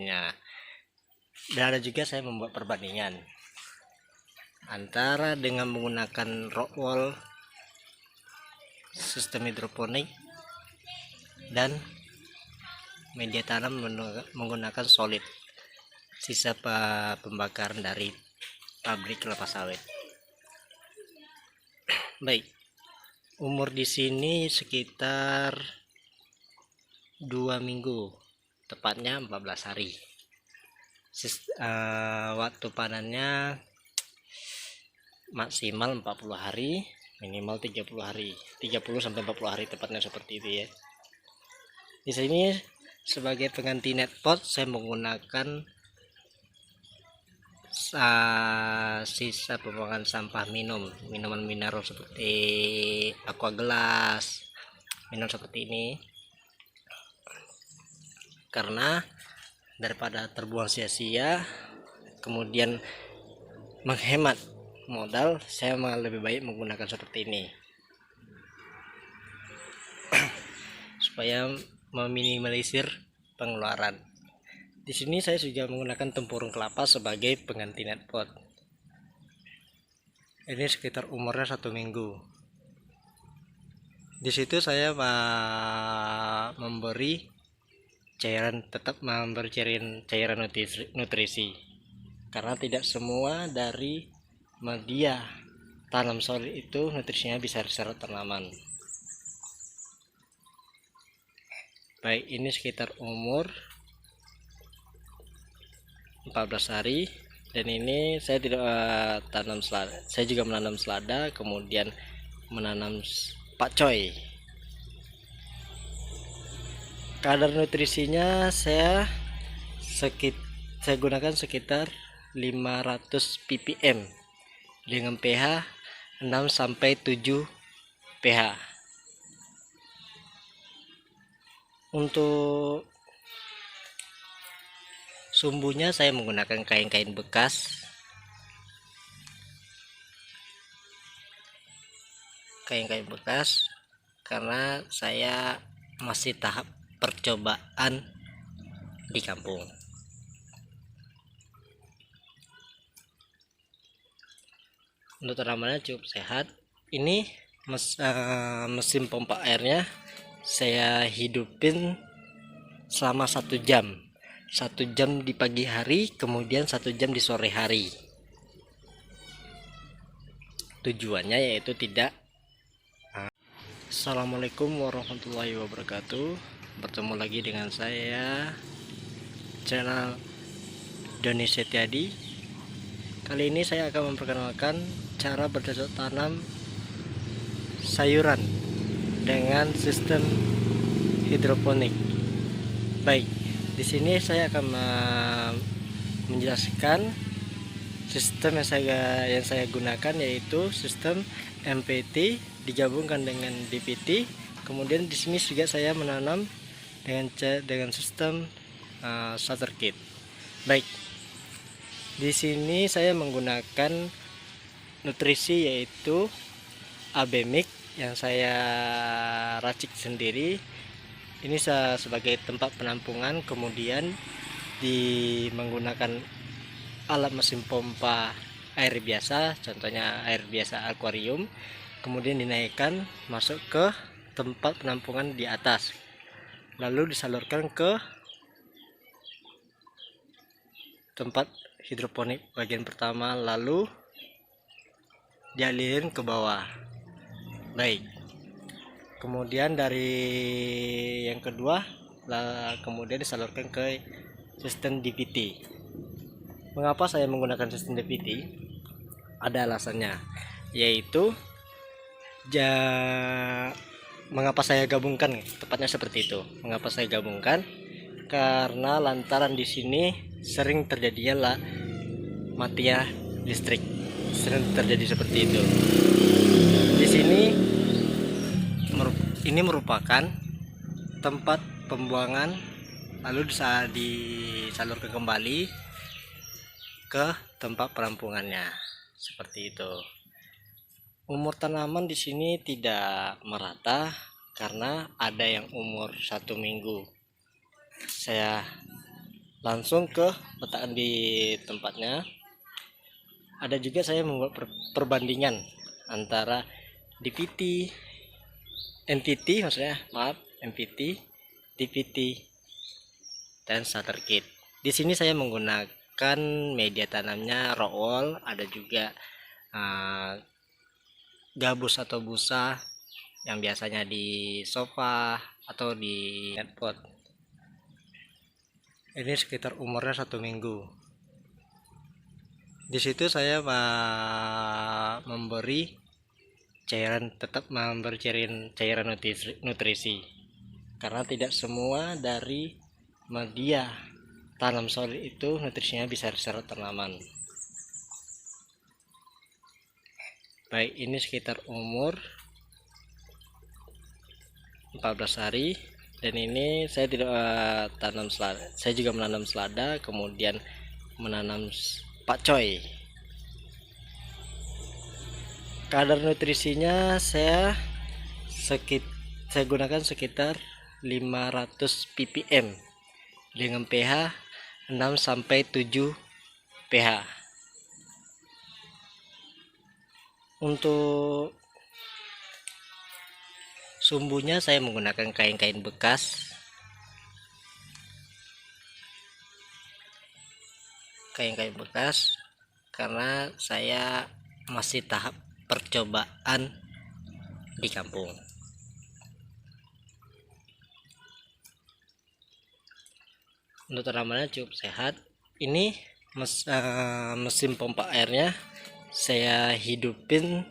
Ya, dan ada juga saya membuat perbandingan antara dengan menggunakan rock wall sistem hidroponik dan media tanam menggunakan solid sisa pembakaran dari pabrik kelapa sawit. Baik, umur di sini sekitar 2 minggu, tepatnya 14 hari. Waktu panennya maksimal 40 hari, minimal 30 hari, 30 sampai 40 hari tepatnya, seperti itu ya. Di sini sebagai pengganti netpot saya menggunakan sisa pembuangan sampah minuman mineral seperti aqua gelas, minum seperti ini, karena daripada terbuang sia-sia kemudian menghemat modal, saya lebih baik menggunakan seperti ini supaya meminimalisir pengeluaran. Di sini saya juga menggunakan tempurung kelapa sebagai pengganti netpot. Ini sekitar umurnya 1 minggu. Di situ saya memberi cairan, tetap memberi cairan nutrisi, karena tidak semua dari media tanam solid itu nutrisinya bisa diserap tanaman. Baik, ini sekitar umur 14 hari, dan ini saya tidak tanam selada, saya juga menanam selada, kemudian menanam pakcoy. Kadar nutrisinya saya gunakan sekitar 500 ppm dengan pH 6 sampai 7 pH. Untuk sumbunya saya menggunakan kain-kain bekas, karena saya masih tahap percobaan di kampung. Untuk tanamannya cukup sehat. Ini mesin pompa airnya saya hidupin selama 1 jam. 1 jam di pagi hari, kemudian 1 jam di sore hari. Tujuannya yaitu tidak. Assalamualaikum warahmatullahi wabarakatuh. Bertemu lagi dengan saya, channel Doni Setiadi. Kali ini saya akan memperkenalkan cara bercocok tanam sayuran dengan sistem hidroponik. Baik, di sini saya akan menjelaskan sistem yang saya gunakan, yaitu sistem MPT digabungkan dengan DPT. Kemudian di sini juga saya menanam dengan sistem starter kit. Baik, di sini saya menggunakan nutrisi yaitu AB Mix yang saya racik sendiri. Ini sebagai tempat penampungan, kemudian menggunakan alat mesin pompa air biasa, contohnya air biasa akuarium, kemudian dinaikkan masuk ke tempat penampungan di atas, lalu disalurkan ke tempat hidroponik bagian pertama, lalu dialirin ke bawah. Baik, kemudian dari yang kedua kemudian disalurkan ke sistem DPT. Mengapa saya menggunakan sistem DPT? Ada alasannya, yaitu mengapa saya gabungkan, tepatnya seperti itu. Mengapa saya gabungkan? Karena lantaran di sini sering terjadinya matinya listrik, sering terjadi seperti itu. Di sini ini merupakan tempat pembuangan, lalu disalurkan kembali ke tempat penampungannya, seperti itu. Umur tanaman di sini tidak merata karena ada yang umur 1 minggu. Saya langsung ke letakkan di tempatnya. Ada juga saya membuat perbandingan antara DPT, NPT maksudnya, maaf, MPT, DPT, dan starter kit. Di sini saya menggunakan media tanamnya raw wool, ada juga gabus atau busa yang biasanya di sofa atau di netpot. Ini sekitar umurnya 1 minggu. Di situ saya memberi cairan, tetap memberi cairan nutrisi, karena tidak semua dari media tanam solid itu nutrisinya bisa diserap tanaman. Baik, ini sekitar umur 14 hari, dan ini saya tidak tanam selada, saya juga menanam selada, kemudian menanam pakcoy. Kadar nutrisinya saya gunakan sekitar 500 ppm dengan pH 6 sampai 7 pH. Untuk sumbunya saya menggunakan kain-kain bekas, karena saya masih tahap percobaan di kampung. Untuk tanamannya cukup sehat. Ini mesin pompa airnya saya hidupin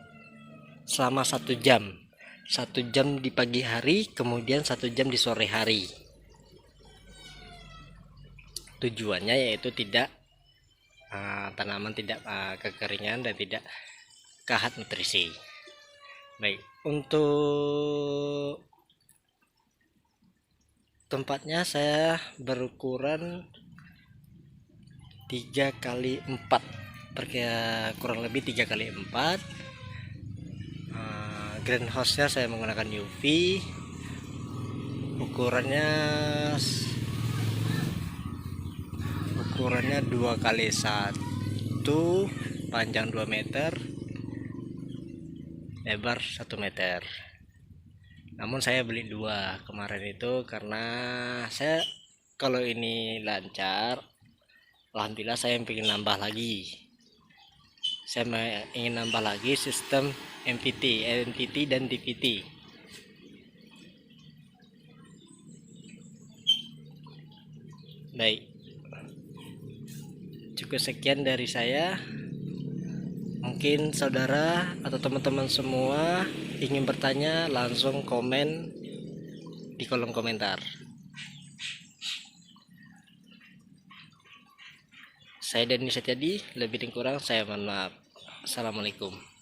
selama 1 jam. 1 jam di pagi hari, kemudian 1 jam di sore hari. Tujuannya yaitu tidak tanaman tidak kekeringan dan tidak kahat nutrisi. Baik, untuk tempatnya saya berukuran 3x4, kurang lebih 3x4. Greenhouse-nya saya menggunakan UV, ukurannya 2x1, panjang 2 meter, lebar 1 meter. Namun saya beli 2 kemarin itu karena saya, kalau ini lancar, alhamdulillah, saya ingin nambah lagi. Saya ingin nambah lagi sistem MPT, NPT, dan DPT. Baik, cukup sekian dari saya. Mungkin saudara atau teman-teman semua ingin bertanya, langsung komen di kolom komentar. Saya Denny Setiadi, lebih dan kurang saya mohon maaf. Assalamualaikum.